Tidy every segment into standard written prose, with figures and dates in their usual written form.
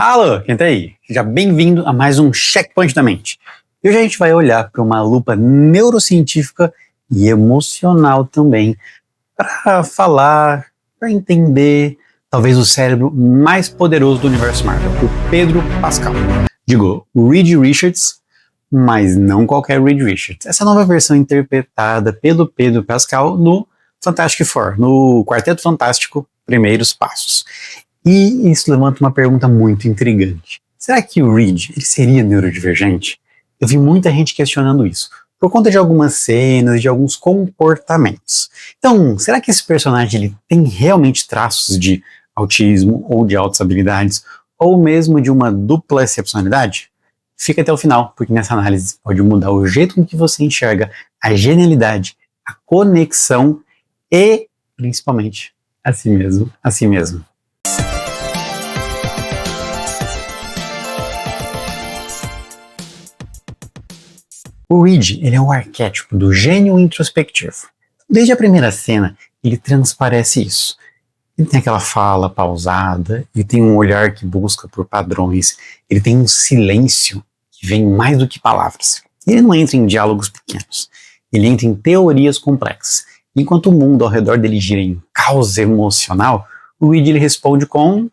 Alô, quem tá aí? Seja bem-vindo a mais um Checkpoint da Mente. E hoje a gente vai olhar para uma lupa neurocientífica e emocional também, para falar, para entender, talvez o cérebro mais poderoso do universo Marvel, o Pedro Pascal. Digo, o Reed Richards, mas não qualquer Reed Richards. Essa nova versão interpretada pelo Pedro Pascal no Fantastic Four, no Quarteto Fantástico Primeiros Passos. E isso levanta uma pergunta muito intrigante. Será que o Reed ele seria neurodivergente? Eu vi muita gente questionando isso, por conta de algumas cenas, de alguns comportamentos. Então, será que esse personagem ele tem realmente traços de autismo, ou de altas habilidades, ou mesmo de uma dupla excepcionalidade? Fica até o final, porque nessa análise pode mudar o jeito com que você enxerga a genialidade, a conexão e, principalmente, a si mesmo, a si mesmo. O Reed, ele é o arquétipo do gênio introspectivo. Desde a primeira cena, ele transparece isso. Ele tem aquela fala pausada, ele tem um olhar que busca por padrões, ele tem um silêncio que vem mais do que palavras. Ele não entra em diálogos pequenos, ele entra em teorias complexas. Enquanto o mundo ao redor dele gira em caos emocional, o Reed ele responde com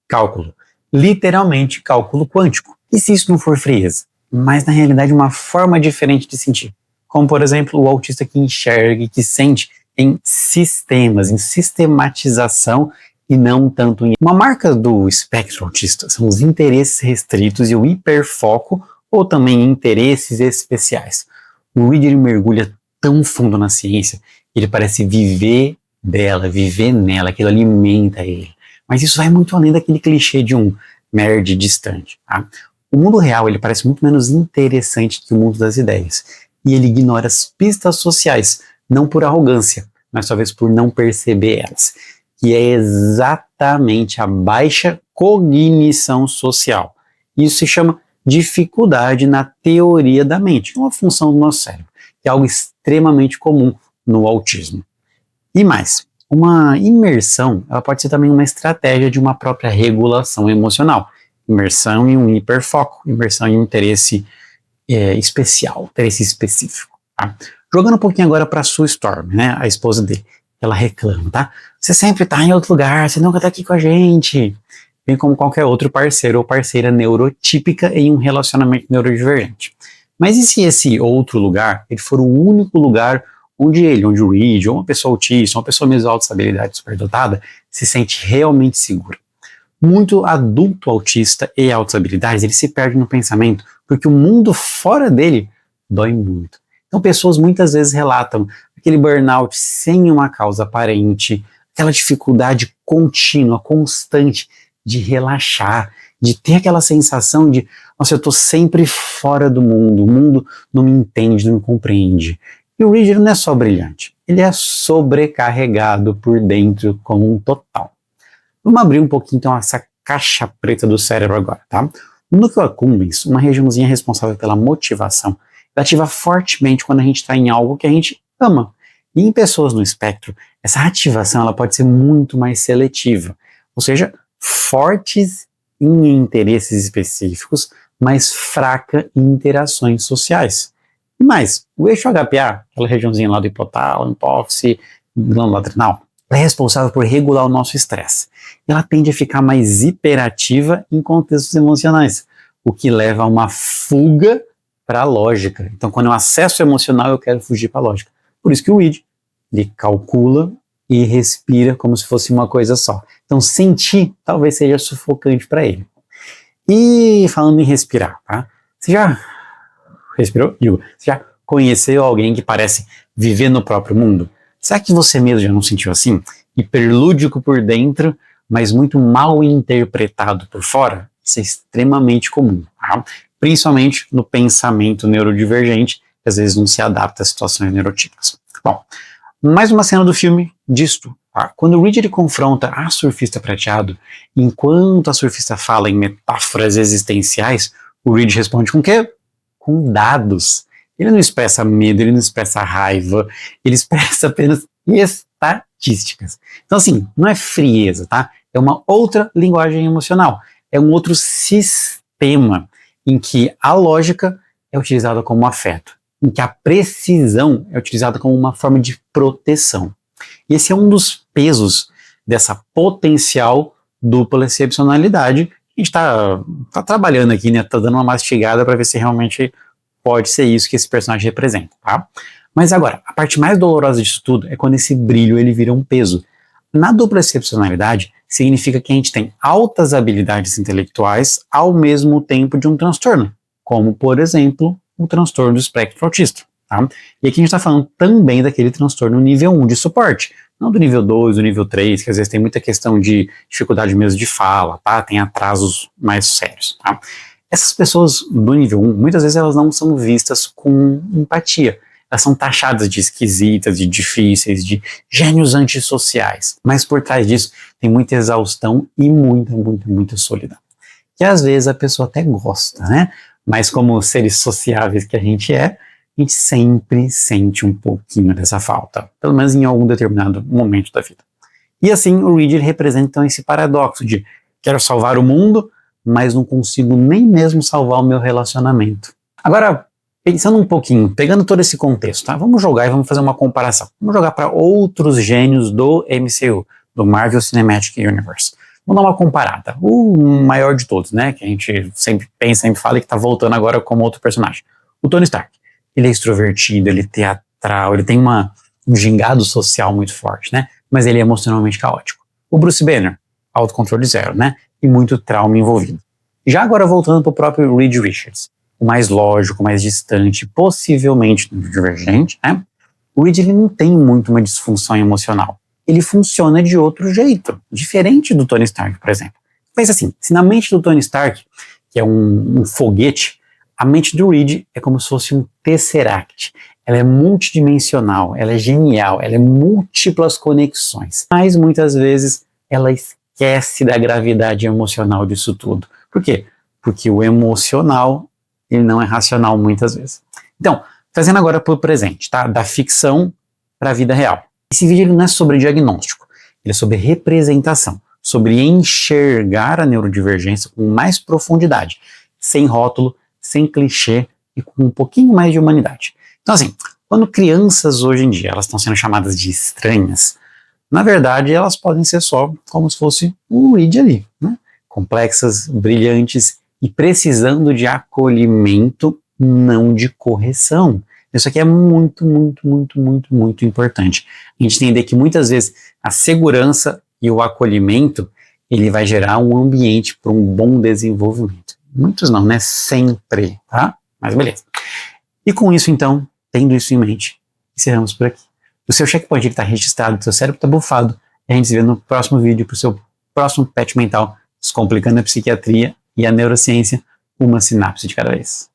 cálculo. Literalmente cálculo quântico. E se isso não for frieza? Mas na realidade uma forma diferente de sentir. Como, por exemplo, o autista que enxerga e que sente em sistemas, em sistematização e não tanto em... Uma marca do espectro autista são os interesses restritos e o hiperfoco ou também interesses especiais. O Reed ele mergulha tão fundo na ciência que ele parece viver dela, viver nela, aquilo alimenta ele. Mas isso vai muito além daquele clichê de um nerd distante, tá? O mundo real ele parece muito menos interessante que o mundo das ideias. E ele ignora as pistas sociais, não por arrogância, mas talvez por não perceber elas. E é exatamente a baixa cognição social. Isso se chama dificuldade na teoria da mente, uma função do nosso cérebro, que é algo extremamente comum no autismo. E mais, uma imersão ela pode ser também uma estratégia de uma própria regulação emocional. Imersão em um hiperfoco, imersão em um interesse especial, interesse específico. Tá? Jogando um pouquinho agora para a Sue Storm, né, a esposa dele, ela reclama, tá? Você sempre está em outro lugar, você nunca está aqui com a gente. Bem como qualquer outro parceiro ou parceira neurotípica em um relacionamento neurodivergente. Mas e se esse outro lugar ele for o único lugar onde o Reed, ou uma pessoa autista, uma pessoa mesmo de altas habilidades superdotada, se sente realmente segura? Muito adulto autista e altas habilidades, ele se perde no pensamento, porque o mundo fora dele dói muito. Então pessoas muitas vezes relatam aquele burnout sem uma causa aparente, aquela dificuldade contínua, constante de relaxar, de ter aquela sensação de, nossa, eu estou sempre fora do mundo, o mundo não me entende, não me compreende. E o Reed não é só brilhante, ele é sobrecarregado por dentro como um total. Vamos abrir um pouquinho então essa caixa preta do cérebro agora, tá? O núcleo accumbens, uma regiãozinha responsável pela motivação, ela ativa fortemente quando a gente está em algo que a gente ama. E em pessoas no espectro, essa ativação ela pode ser muito mais seletiva, ou seja, fortes em interesses específicos, mas fraca em interações sociais. E mais, o eixo HPA, aquela regiãozinha lá do hipotálamo, hipófise, glândula adrenal, ela é responsável por regular o nosso estresse. Ela tende a ficar mais hiperativa em contextos emocionais, o que leva a uma fuga para a lógica. Então, quando eu acesso emocional, eu quero fugir para a lógica. Por isso que o Reed, ele calcula e respira como se fosse uma coisa só. Então, sentir talvez seja sufocante para ele. E falando em respirar, tá? Você já respirou? Digo, você já conheceu alguém que parece viver no próprio mundo? Será que você mesmo já não sentiu assim? Hiperlúdico por dentro, mas muito mal interpretado por fora? Isso é extremamente comum, tá? Principalmente no pensamento neurodivergente, que às vezes não se adapta a situações neurotípicas. Bom, mais uma cena do filme disto. Tá? Quando o Reed ele confronta a surfista prateado, enquanto a surfista fala em metáforas existenciais, o Reed responde com o quê? Com dados. Ele não expressa medo, ele não expressa raiva, ele expressa apenas estatísticas. Então assim, não é frieza, tá? É uma outra linguagem emocional. é um outro sistema em que a lógica é utilizada como afeto, em que a precisão é utilizada como uma forma de proteção. E esse é um dos pesos dessa potencial dupla excepcionalidade. A gente tá trabalhando aqui, né? Tá dando uma mastigada para ver se realmente pode ser isso que esse personagem representa, tá? Mas agora, a parte mais dolorosa disso tudo é quando esse brilho ele vira um peso. Na dupla excepcionalidade, significa que a gente tem altas habilidades intelectuais ao mesmo tempo de um transtorno, como, por exemplo, o transtorno do espectro autista. Tá? E aqui a gente está falando também daquele transtorno nível 1 de suporte, não do nível 2, do nível 3, que às vezes tem muita questão de dificuldade mesmo de fala, tá? Tem atrasos mais sérios. Tá? Essas pessoas do nível 1, muitas vezes elas não são vistas com empatia. Elas são taxadas de esquisitas, de difíceis, de gênios antissociais. Mas por trás disso tem muita exaustão e muita solidão. Que às vezes a pessoa até gosta, né? Mas como seres sociáveis que a gente sempre sente um pouquinho dessa falta. Pelo menos em algum determinado momento da vida. E assim o Reed representa então esse paradoxo de quero salvar o mundo, mas não consigo nem mesmo salvar o meu relacionamento. Agora, pensando um pouquinho, pegando todo esse contexto, tá? Vamos jogar e vamos fazer uma comparação. Vamos jogar para outros gênios do MCU, do Marvel Cinematic Universe. Vamos dar uma comparada. O maior de todos, né? Que a gente sempre pensa, sempre fala e que tá voltando agora como outro personagem. O Tony Stark. Ele é extrovertido, ele é teatral, ele tem um gingado social muito forte, né? Mas ele é emocionalmente caótico. O Bruce Banner, autocontrole zero, né? E muito trauma envolvido. Já agora voltando para o próprio Reed Richards, o mais lógico, mais distante, possivelmente divergente, né? O Reed ele não tem muito uma disfunção emocional. Ele funciona de outro jeito, diferente do Tony Stark, por exemplo. Pensa assim, se na mente do Tony Stark, que é um foguete, a mente do Reed é como se fosse um tesseract. Ela é multidimensional, ela é genial, ela é múltiplas conexões. Mas muitas vezes ela esquece da gravidade emocional disso tudo. Por quê? Porque o emocional ele não é racional muitas vezes. Então, trazendo agora para o presente, tá? Da ficção para a vida real. Esse vídeo ele não é sobre diagnóstico, ele é sobre representação, sobre enxergar a neurodivergência com mais profundidade, sem rótulo, sem clichê e com um pouquinho mais de humanidade. Então assim, quando crianças hoje em dia elas estão sendo chamadas de estranhas, na verdade elas podem ser só como se fosse um Reed ali, né? Complexas, brilhantes e precisando de acolhimento, não de correção. Isso aqui é muito importante. A gente entender que muitas vezes a segurança e o acolhimento ele vai gerar um ambiente para um bom desenvolvimento. Muitos não, né? Sempre, tá? Mas beleza. E com isso, então, tendo isso em mente, encerramos por aqui. O seu checkpoint está registrado, o seu cérebro está bufado, e a gente se vê no próximo vídeo para o seu próximo Pet Mental, descomplicando a psiquiatria e a neurociência, uma sinapse de cada vez.